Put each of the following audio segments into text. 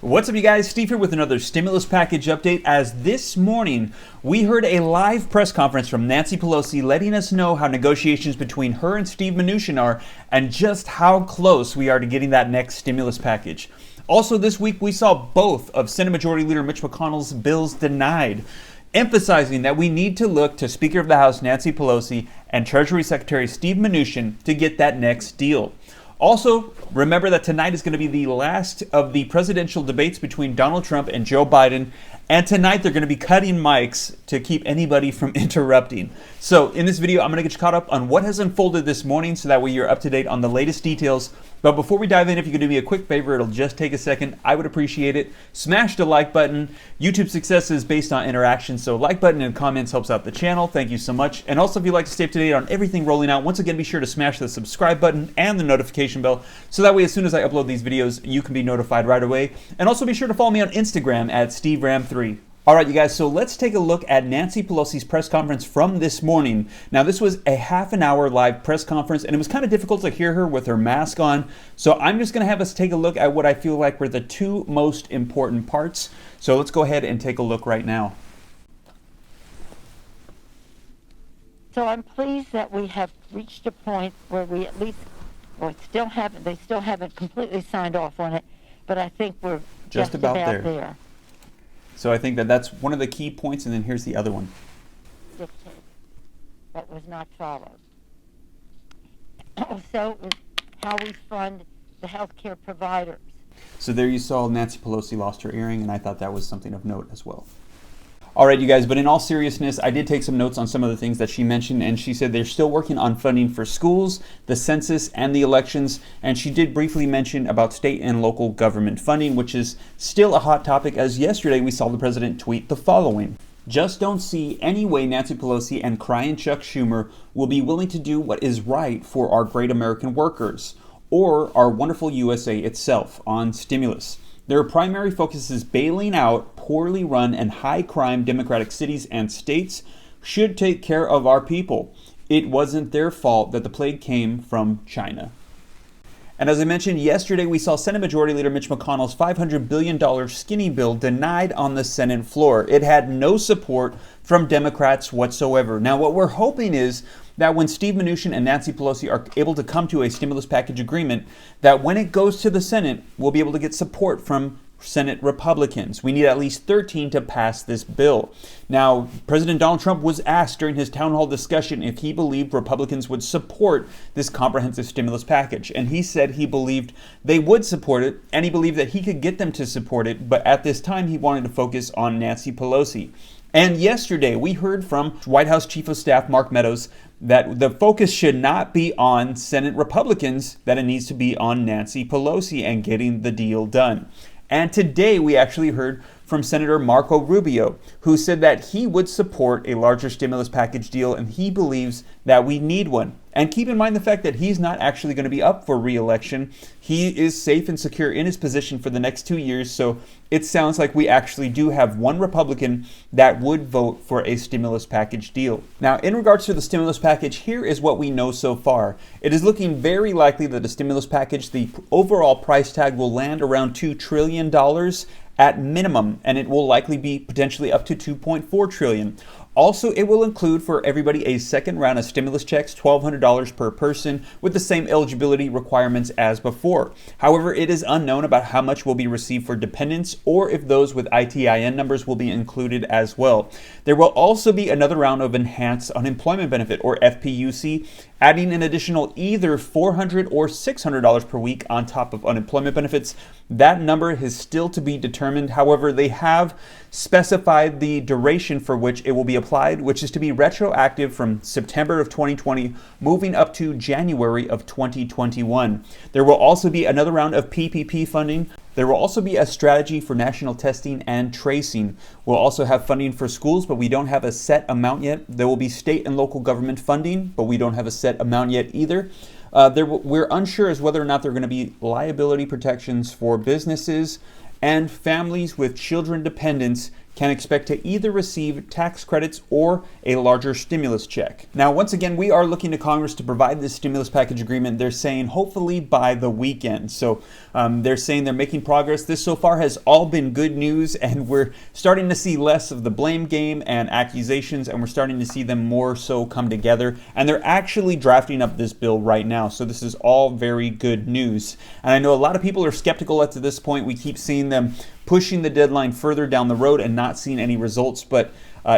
What's up, you guys? Steve here with another stimulus package update. As this morning, we heard a live press conference from Nancy Pelosi letting us know how negotiations between her and Steve Mnuchin are and just how close we are to getting that next stimulus package. Also this week, we saw both of Senate Majority Leader Mitch McConnell's bills denied, emphasizing that we need to look to Speaker of the House Nancy Pelosi and Treasury Secretary Steve Mnuchin to get that next deal. Also, remember that tonight is going to be the last of the presidential debates between Donald Trump and Joe Biden. And tonight they're going to be cutting mics to keep anybody from interrupting. So in this video, I'm going to get you caught up on what has unfolded this morning so that way you're up to date on the latest details. But before we dive in, if you could do me a quick favor, it'll just take a second. I would appreciate it. Smash the like button. YouTube success is based on interaction, so like button and comments helps out the channel. Thank you so much. And also, if you'd like to stay up to date on everything rolling out, once again, be sure to smash the subscribe button and the notification bell so that way as soon as I upload these videos, you can be notified right away. And also be sure to follow me on Instagram at SteveRam3. All right, you guys, so let's take a look at Nancy Pelosi's press conference from this morning. Now, this was a half an hour live press conference, and it was kind of difficult to hear her with her mask on. So I'm just going to have us take a look at what I feel like were the two most important parts. So let's go ahead and take a look right now. So I'm pleased that we have reached a point where we at least, they still haven't completely signed off on it, but I think we're just about there. So I think that that's one of the key points, and then here's the other one. That was not followed. Also, how we fund the healthcare providers. So there you saw Nancy Pelosi lost her earring, and I thought that was something of note as well. All right, you guys, but in all seriousness, I did take some notes on some of the things that she mentioned, and she said they're still working on funding for schools, the census, and the elections, and she did briefly mention about state and local government funding, which is still a hot topic, as yesterday we saw the president tweet the following. Just don't see any way Nancy Pelosi and crying Chuck Schumer will be willing to do what is right for our great American workers, or our wonderful USA itself on stimulus. Their primary focus is bailing out poorly run and high crime Democratic cities and states should take care of our people. It wasn't their fault that the plague came from China. And as I mentioned yesterday, we saw Senate Majority Leader Mitch McConnell's $500 billion skinny bill denied on the Senate floor. It had no support from Democrats whatsoever. Now, what we're hoping is that when Steve Mnuchin and Nancy Pelosi are able to come to a stimulus package agreement, that when it goes to the Senate, we'll be able to get support from Senate Republicans. We need at least 13 to pass this bill. Now, President Donald Trump was asked during his town hall discussion if he believed Republicans would support this comprehensive stimulus package. And he said he believed they would support it, and he believed that he could get them to support it. But at this time, he wanted to focus on Nancy Pelosi. And yesterday, we heard from White House Chief of Staff Mark Meadows that the focus should not be on Senate Republicans, that it needs to be on Nancy Pelosi and getting the deal done. And today we actually heard from Senator Marco Rubio, who said that he would support a larger stimulus package deal, and he believes that we need one. And keep in mind the fact that he's not actually going to be up for re-election. He is safe and secure in his position for the next 2 years, so it sounds like we actually do have one Republican that would vote for a stimulus package deal. Now, in regards to the stimulus package, here is what we know so far. It is looking very likely that the stimulus package, the overall price tag will land around $2 trillion at minimum, and it will likely be potentially up to $2.4 trillion. Also, it will include for everybody a second round of stimulus checks, $1,200 per person, with the same eligibility requirements as before. However, it is unknown about how much will be received for dependents or if those with ITIN numbers will be included as well. There will also be another round of enhanced unemployment benefit, or FPUC, adding an additional either $400 or $600 per week on top of unemployment benefits. That number is still to be determined. However, they have specified the duration for which it will be applied, which is to be retroactive from September of 2020, moving up to January of 2021. There will also be another round of PPP funding. There will also be a strategy for national testing and tracing. We'll also have funding for schools, but we don't have a set amount yet. There will be state and local government funding, but we don't have a set amount yet either. We're unsure as whether or not there are going to be liability protections for businesses and families with children dependents can expect to either receive tax credits or a larger stimulus check. Now, once again, we are looking to Congress to provide this stimulus package agreement. They're saying hopefully by the weekend. So they're saying they're making progress. This so far has all been good news, and we're starting to see less of the blame game and accusations, and we're starting to see them more so come together. And they're actually drafting up this bill right now. So this is all very good news. And I know a lot of people are skeptical up to this point. We keep seeing them pushing the deadline further down the road and not seeing any results, but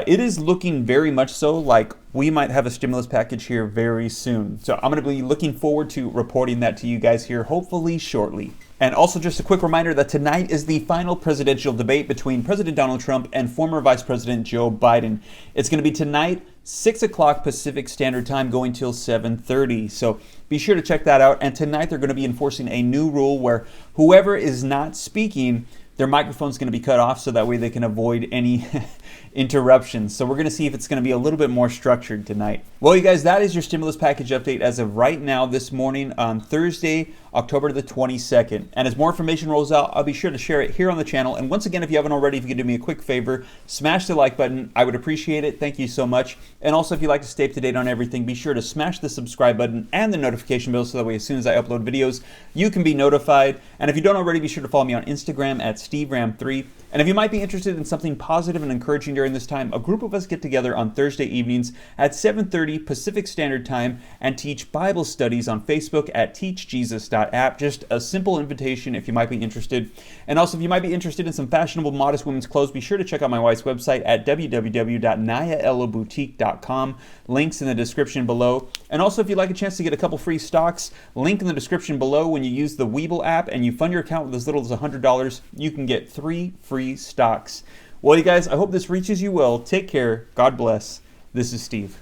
it is looking very much so like we might have a stimulus package here very soon. So I'm going to be looking forward to reporting that to you guys here hopefully shortly. And also just a quick reminder that tonight is the final presidential debate between President Donald Trump and former Vice President Joe Biden. It's going to be tonight, 6 o'clock Pacific Standard Time, going till 7:30. So be sure to check that out. And tonight they're going to be enforcing a new rule where whoever is not speaking, their microphone's going to be cut off so that way they can avoid any interruptions. So we're going to see if it's going to be a little bit more structured tonight. Well, you guys, that is your stimulus package update as of right now this morning on Thursday, October the 22nd. And as more information rolls out, I'll be sure to share it here on the channel. And once again, if you haven't already, if you could do me a quick favor, smash the like button. I would appreciate it. Thank you so much. And also, if you'd like to stay up to date on everything, be sure to smash the subscribe button and the notification bell so that way as soon as I upload videos, you can be notified. And if you don't already, be sure to follow me on Instagram at SteveRam3. And if you might be interested in something positive and encouraging during this time, a group of us get together on Thursday evenings at 7:30 Pacific Standard Time and teach Bible studies on Facebook at teachjesus.app. Just a simple invitation if you might be interested. And also, if you might be interested in some fashionable modest women's clothes, be sure to check out my wife's website at www.nayaelloboutique.com. Links in the description below. And also, if you'd like a chance to get a couple free stocks, link in the description below. When you use the Weeble app and you fund your account with as little as $100, you can get 3 free stocks. Well, you guys, I hope this reaches you well. Take care. God bless. This is Steve.